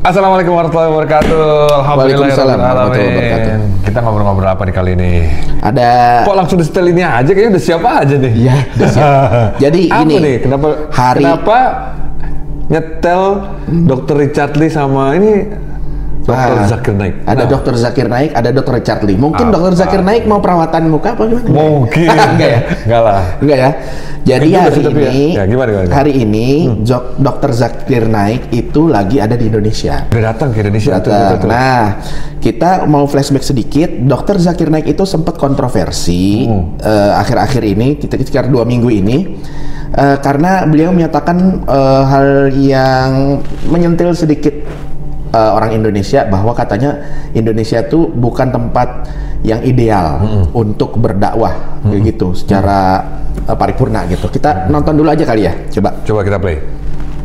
Assalamualaikum warahmatullahi wabarakatuh. Waalaikumsalam warahmatullahi wabarakatuh. Kita ngobrol-ngobrol apa di kali ini? Ada. Kok langsung di setel ini aja? Kayaknya udah siap aja nih. Iya, udah siap. Jadi apa ini nih? Kenapa nyetel Dr. Richard Lee sama ini Dr. Zakir Naik? Ada Dr. Zakir Naik, ada Dr. Richard Lee. Mungkin Dr. Zakir Naik mau perawatan muka apa gimana? Mungkin. Enggak ya? Enggak lah. Enggak ya? Jadi gimana? Hari ini Dr. Zakir Naik itu lagi ada di Indonesia. Udah datang ke Indonesia. Betul. Nah, kita mau flashback sedikit. Dr. Zakir Naik itu sempat kontroversi akhir-akhir ini, sekitar 2 minggu ini. Karena beliau menyatakan hal yang menyentil sedikit orang Indonesia, bahwa katanya Indonesia itu bukan tempat yang ideal untuk berdakwah gitu secara paripurna gitu. Kita nonton dulu aja kali ya, coba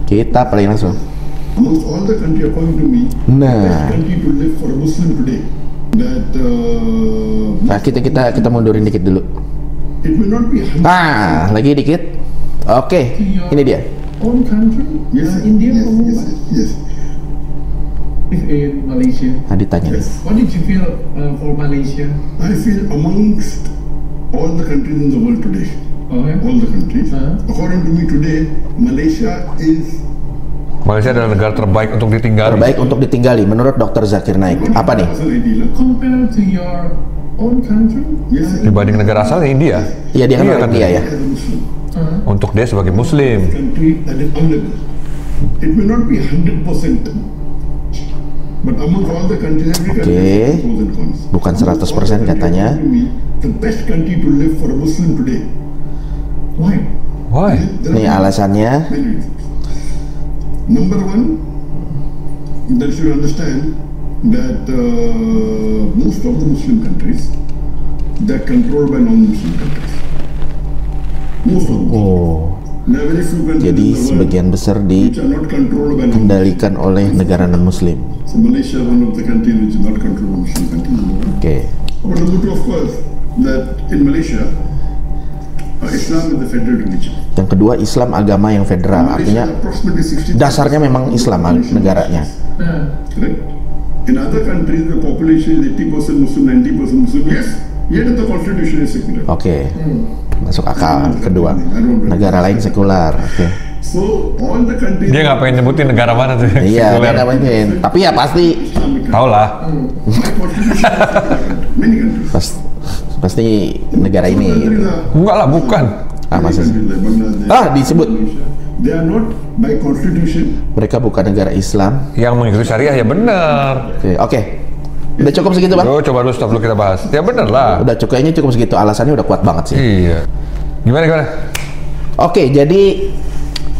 kita play langsung. Amongst all the country, according to me, Nah, best country to live for a Muslim today. That nah kita mundurin dikit dulu. it may not be 100% Nah, lagi dikit. Oke, ini dia. own country, India or yes. in Malaysia. Nah, ditanya. Yes. What did you feel for Malaysia? I feel amongst all the countries in the world today, Oh, yeah? all the countries, according to me today, Malaysia adalah negara terbaik untuk ditinggali. Terbaik untuk ditinggali menurut Dr. Zakir Naik. Apa nih? ideal. Compared to your own country? Yes, Dibanding negara asalnya India. Iya, dia kan orang India ya. as a Muslim Untuk dia sebagai Muslim. country that is honorable. It may not be 100%, but among all the countries, every country has pros and cons. Bukan 100% katanya. According to me, the best country to live for a Muslim today. Why? Why? There Nih are alasannya. many reasons. Number one, that you understand that most of the Muslim countries, they're controlled by non-Muslim countries. Most of them. Oh, There are very few countries jadi in the world sebagian besar which are not controlled by non-Muslim. dikendalikan oleh negara non-Muslim. So Malaysia is one of the countries which is not controlled by Muslim countries in the world. Oke. But number two, of course, that in Malaysia, Islam is the federal religion. Yang kedua, Islam agama yang federal, Malaysia artinya approximately 60%. dasarnya memang Islam negaranya. Correct. In other countries, the population is 80% Muslim, 90% Muslim. Yes, yet the constitution is secular. Oke, masuk akal. Kedua, negara lain sekular. Oke. So all the countries. Dia nggak pengen nyebutin negara mana tuh. Iya, Sekuler. dia nggak pengen. Tapi ya pasti, Tahu lah. My constitution is secular. Many countries. pasti negara ini. Enggak lah, bukan. Ah, Many masa sih? countries like Bangladesh, Ah, disebut. They are not by constitution. Mereka bukan negara Islam. Yang mengikuti syariah ya benar. Oke. Udah cukup segitu, Bang? Bro, coba dulu stop dulu kita bahas. Ya benar lah. Udah cukup, kayaknya cukup segitu. Alasannya udah kuat banget sih. Iya. Gimana? Oke, jadi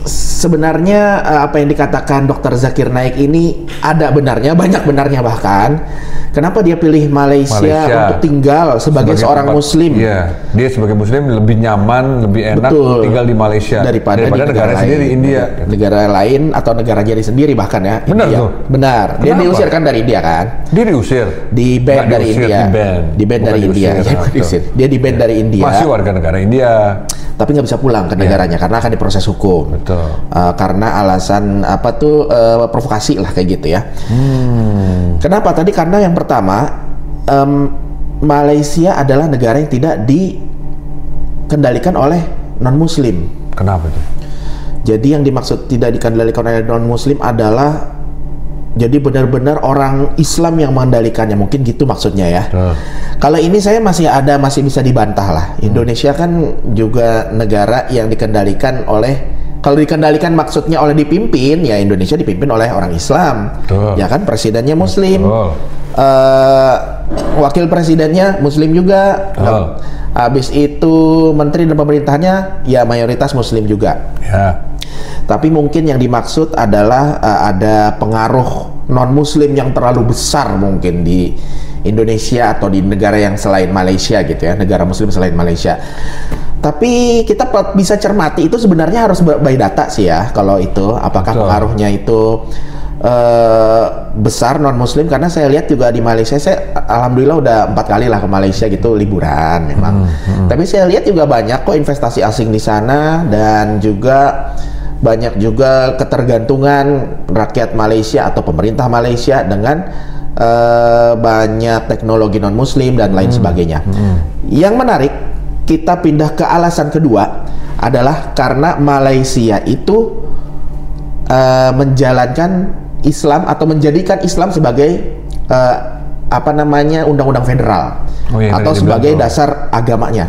sebenarnya apa yang dikatakan Dr. Zakir Naik ini ada benarnya, banyak benarnya bahkan. Kenapa dia pilih Malaysia untuk tinggal sebagai seorang tempat- Muslim? Iya, dia sebagai Muslim lebih nyaman, lebih enak Betul. tinggal di Malaysia daripada di negara lain. sendiri India. Negara lain atau negara jadi sendiri bahkan ya. Benar India. tuh. Benar. Dia Kenapa? diusir kan dari India kan? Dia diusir. Di ban Nggak dari diusir, India. di-ban. Di ban Bukan dari India. diusir, Ya, nah, diusir. tuh. Dia di ban dari India. Masih warga negara India. Tapi nggak bisa pulang ke negaranya karena akan diproses hukum. Betul. Karena alasan apa tuh provokasi lah kayak gitu ya. Kenapa? Tadi karena yang pertama Malaysia adalah negara yang tidak dikendalikan oleh non-Muslim. Kenapa tuh? Jadi yang dimaksud tidak dikendalikan oleh non-Muslim adalah jadi benar-benar orang Islam yang mengendalikannya, mungkin gitu maksudnya ya. Kalau ini saya masih bisa dibantah lah. Indonesia kan juga negara yang dikendalikan oleh, kalau dikendalikan maksudnya oleh dipimpin, ya Indonesia dipimpin oleh orang Islam. Betul. Ya kan, presidennya Muslim. Betul. Wakil presidennya Muslim juga. Betul. Habis itu menteri dan pemerintahannya ya mayoritas Muslim juga. Ya. Tapi mungkin yang dimaksud adalah ada pengaruh non-Muslim yang terlalu besar mungkin di Indonesia atau di negara yang selain Malaysia gitu ya, negara Muslim selain Malaysia. Tapi kita bisa cermati itu sebenarnya harus by data sih ya, kalau itu apakah Betul. pengaruhnya itu besar non-Muslim, karena saya lihat juga di Malaysia, saya alhamdulillah udah 4 kali lah ke Malaysia gitu liburan memang. Tapi saya lihat juga banyak kok investasi asing di sana, dan juga banyak juga ketergantungan rakyat Malaysia atau pemerintah Malaysia dengan banyak teknologi non-muslim dan lain sebagainya. Yang menarik, kita pindah ke alasan kedua adalah karena Malaysia itu menjalankan Islam atau menjadikan Islam sebagai undang-undang federal atau sebagai dasar agamanya.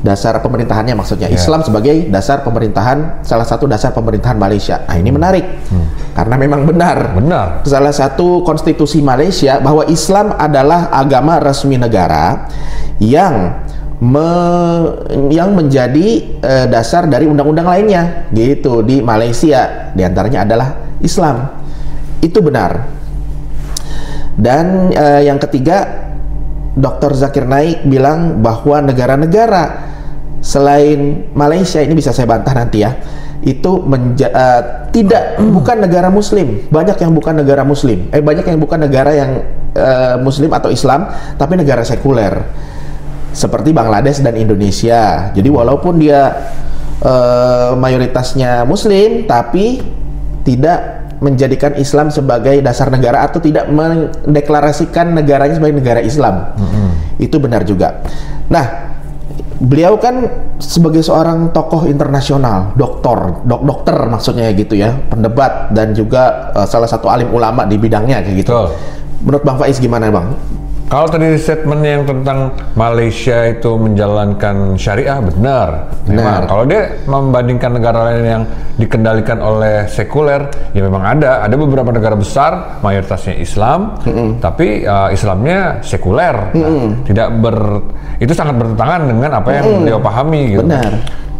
Dasar pemerintahannya maksudnya. Islam sebagai dasar pemerintahan, salah satu dasar pemerintahan Malaysia. Nah, ini menarik. Karena memang benar. Salah satu konstitusi Malaysia bahwa Islam adalah agama resmi negara yang menjadi dasar dari undang-undang lainnya gitu di Malaysia. Di antaranya adalah Islam. Itu benar. Dan yang ketiga, Dr. Zakir Naik bilang bahwa negara-negara selain Malaysia, ini bisa saya bantah nanti ya, itu bukan negara Muslim. Banyak yang bukan negara Muslim. Banyak yang bukan negara yang Muslim atau Islam, tapi negara sekuler seperti Bangladesh dan Indonesia. Jadi walaupun dia mayoritasnya Muslim, tapi tidak menjadikan Islam sebagai dasar negara atau tidak mendeklarasikan negaranya sebagai negara Islam. Itu benar juga. Nah, beliau kan sebagai seorang tokoh internasional, dokter maksudnya gitu ya, pendebat dan juga salah satu alim ulama di bidangnya kayak gitu. Menurut Bang Faiz gimana, Bang? Kalau tadi statement yang tentang Malaysia itu menjalankan syariah, benar. Memang kalau dia membandingkan negara lain yang dikendalikan oleh sekuler, ya memang ada beberapa negara besar mayoritasnya Islam, tapi Islamnya sekuler. Itu sangat bertentangan dengan apa yang beliau pahami gitu. Benar.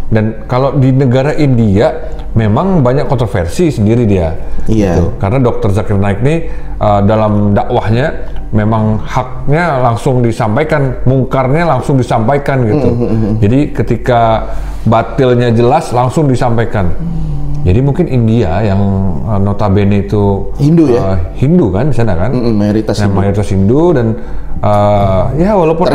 Dan kalau di negara India memang banyak kontroversi sendiri dia. Gitu. Karena Dr. Zakir Naik ini dalam dakwahnya memang haknya langsung disampaikan, mungkarnya langsung disampaikan gitu. Jadi ketika batilnya jelas langsung disampaikan. Jadi mungkin India yang notabene itu Hindu ya? Hindu kan di sana kan? Mayoritas Hindu dan ya walaupun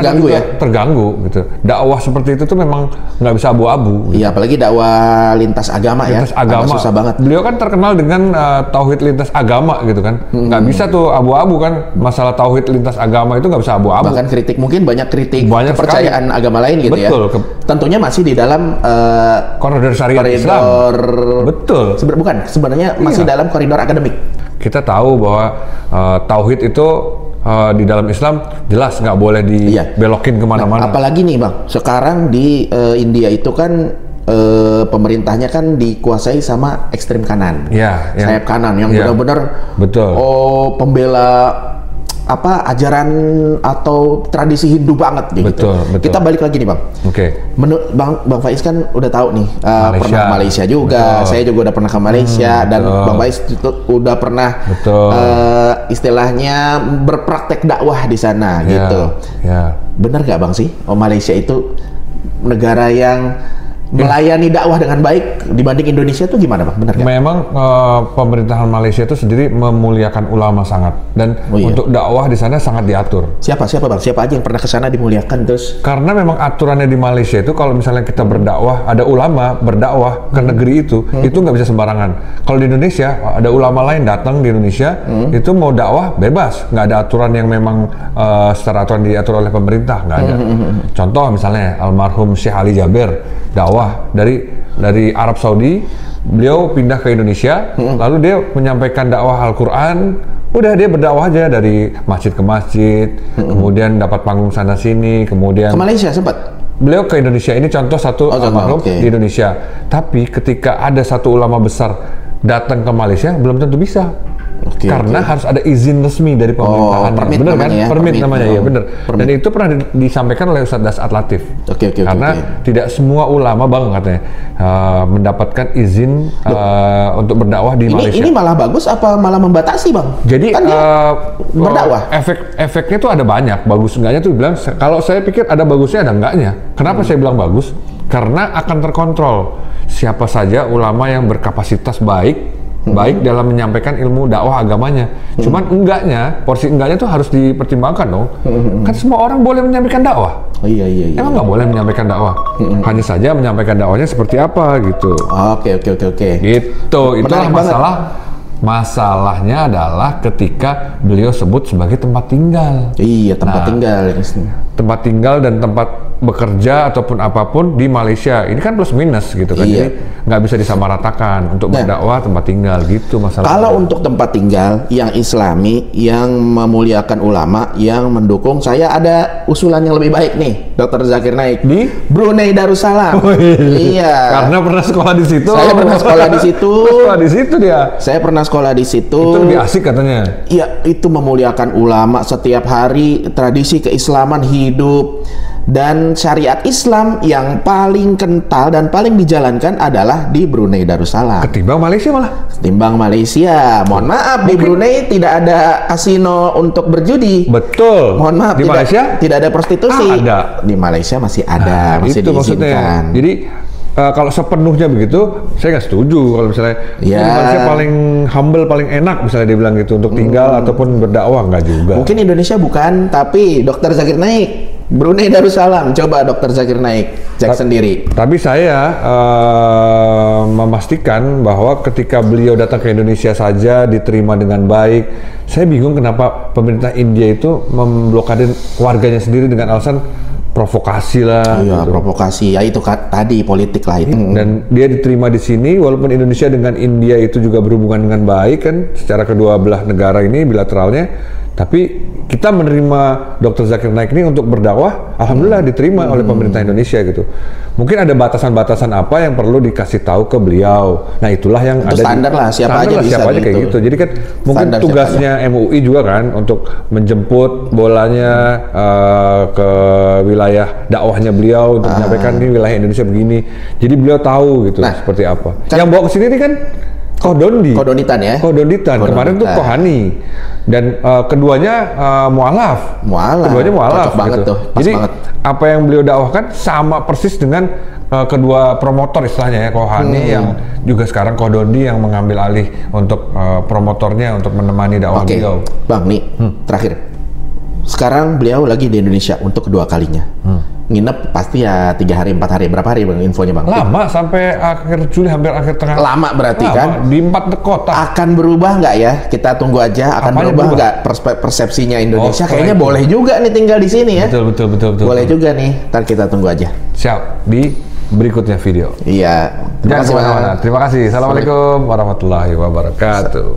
terganggu gitu. Dakwah seperti itu tuh memang nggak bisa abu-abu. Iya, apalagi dakwah lintas agama ya. Susah banget. Beliau kan terkenal dengan tauhid lintas agama gitu kan. Nggak bisa tuh abu-abu kan. Masalah tauhid lintas agama itu nggak bisa abu-abu. Bahkan banyak kritik kepercayaan agama lain gitu. Betul, ya. Tentunya masih di dalam koridor syariat Islam. Betul. Sebenarnya masih dalam koridor akademik. Kita tahu bahwa tauhid itu di dalam Islam jelas nggak boleh dibelokin kemana-mana. Apalagi nih Bang, sekarang di India itu kan pemerintahnya kan dikuasai sama ekstrem kanan, sayap kanan yang benar-benar pembela ajaran atau tradisi Hindu banget gitu. Betul. Kita balik lagi nih Bang. Menurut Bang Faiz kan udah tahu nih pernah Malaysia juga. Saya juga udah pernah ke Malaysia dan Bang Faiz udah pernah istilahnya berpraktek dakwah di sana gitu. Benar nggak Bang sih? Malaysia itu negara yang melayani dakwah dengan baik dibanding Indonesia tuh gimana Bang? Benar nggak? Memang pemerintahan Malaysia itu sendiri memuliakan ulama sangat dan untuk dakwah di sana sangat diatur. Siapa Bang? Siapa aja yang pernah ke sana dimuliakan terus? Karena memang aturannya di Malaysia itu kalau misalnya kita berdakwah, ada ulama berdakwah ke negeri itu nggak bisa sembarangan. Kalau di Indonesia ada ulama lain datang di Indonesia itu mau dakwah bebas, nggak ada aturan yang memang secara aturan diatur oleh pemerintah, nggak ada. Contoh misalnya almarhum Syekh Ali Jaber dakwah dari Arab Saudi, beliau pindah ke Indonesia, lalu dia menyampaikan dakwah Al-Quran, udah dia berdakwah aja dari masjid ke masjid, kemudian dapat panggung sana sini, kemudian ke Malaysia sempat. Beliau ke Indonesia, ini contoh satu almarhum di Indonesia. Tapi ketika ada satu ulama besar datang ke Malaysia, belum tentu bisa. Karena harus ada izin resmi dari pemerintahan. Bener kan? Permit namanya, ya bener. Dan itu pernah disampaikan oleh Ustadz Dasat Latif. Karena tidak semua ulama Bang katanya mendapatkan izin untuk berdakwah di Malaysia. Ini malah bagus apa malah membatasi Bang? Jadi kan berdakwah. Efeknya tuh ada banyak. Bagus enggaknya tuh bilang. Kalau saya pikir ada bagusnya ada enggaknya. Kenapa saya bilang bagus? Karena akan terkontrol siapa saja ulama yang berkapasitas baik baik dalam menyampaikan ilmu dakwah agamanya. Cuman porsi enggaknya tuh harus dipertimbangkan dong. Kan semua orang boleh menyampaikan dakwah. Iya. Emang nggak boleh menyampaikan dakwah? Hanya saja menyampaikan dakwahnya seperti apa gitu. Oke. Gitu, itulah Menarik masalah. Masalahnya adalah ketika beliau sebut sebagai tempat tinggal. Iya, tempat tinggal. Tempat tinggal dan tempat bekerja ataupun apapun di Malaysia ini kan plus minus gitu kan. Iya. Jadi nggak bisa disamaratakan untuk berdakwah tempat tinggal gitu masalah. Kalau untuk tempat tinggal yang Islami, yang memuliakan ulama, yang mendukung, saya ada usulan yang lebih baik nih, Dr. Zakir Naik Di Brunei Darussalam. Iya. Karena pernah sekolah di situ. Saya pernah sekolah di situ. Sekolah di situ dia. Saya pernah sekolah di situ. Itu lebih asik katanya. Iya, itu memuliakan ulama setiap hari, tradisi keislaman hidup. Dan syariat Islam yang paling kental dan paling dijalankan adalah di Brunei Darussalam. Ketimbang Malaysia malah. Ketimbang Malaysia. Mohon maaf, di Brunei tidak ada kasino untuk berjudi. Betul. Mohon maaf, di Malaysia tidak ada prostitusi. Ada. Di Malaysia masih ada, masih itu diizinkan. maksudnya. Jadi kalau sepenuhnya begitu, saya nggak setuju kalau misalnya Ya. ini Malaysia paling humble, paling enak misalnya dia bilang gitu untuk tinggal ataupun berdakwah, nggak juga. Mungkin Indonesia bukan, tapi Dr. Zakir Naik Brunei Darussalam, coba Dr. Zakir Naik cek sendiri. Tapi saya memastikan bahwa ketika beliau datang ke Indonesia saja diterima dengan baik. Saya bingung kenapa pemerintah India itu memblokade warganya sendiri dengan alasan provokasi lah. Iya, gitu. provokasi. Ya itu tadi politik lah itu. Dan dia diterima di sini, walaupun Indonesia dengan India itu juga berhubungan dengan baik kan, secara kedua belah negara ini bilateralnya. Tapi kita menerima Dr. Zakir Naik ini untuk berdakwah, alhamdulillah diterima oleh pemerintah Indonesia gitu. Mungkin ada batasan-batasan apa yang perlu dikasih tahu ke beliau. Nah itulah yang Itu ada standar lah, siapa aja bisa kayak gitu. gitu. Jadi kan mungkin Standar tugasnya MUI juga kan untuk menjemput bolanya ke wilayah dakwahnya beliau untuk menyampaikan ini wilayah Indonesia begini. Jadi beliau tahu gitu seperti apa. Yang bawa ke sini ini kan Kodonitan ya. Kodonitan. Kemarin tuh Kohani. Dan keduanya mualaf. Keduanya mualaf. Cocok banget tuh. Pas Jadi banget. apa yang beliau dakwahkan sama persis dengan kedua promotor istilahnya ya, Kohani yang juga sekarang Kodoni yang mengambil alih untuk promotornya untuk menemani dakwah beliau. Bang, nih terakhir. Sekarang beliau lagi di Indonesia untuk kedua kalinya. Nginep pasti ya 3 hari 4 hari. Berapa hari Bang infonya Bang? Lama sampai akhir Juli, hampir akhir tengah. Lama berarti kan? Di 4 kota. Akan berubah nggak ya? Kita tunggu aja. Akan Apanya berubah berubah? nggak persepsinya Indonesia? Oh, Kayaknya itu. boleh juga nih tinggal di sini ya. Betul. Boleh juga nih. Ntar kita tunggu aja. Siap di berikutnya video. Iya. Jangan Bang. kemana-mana. Terima kasih. Assalamualaikum warahmatullahi wabarakatuh.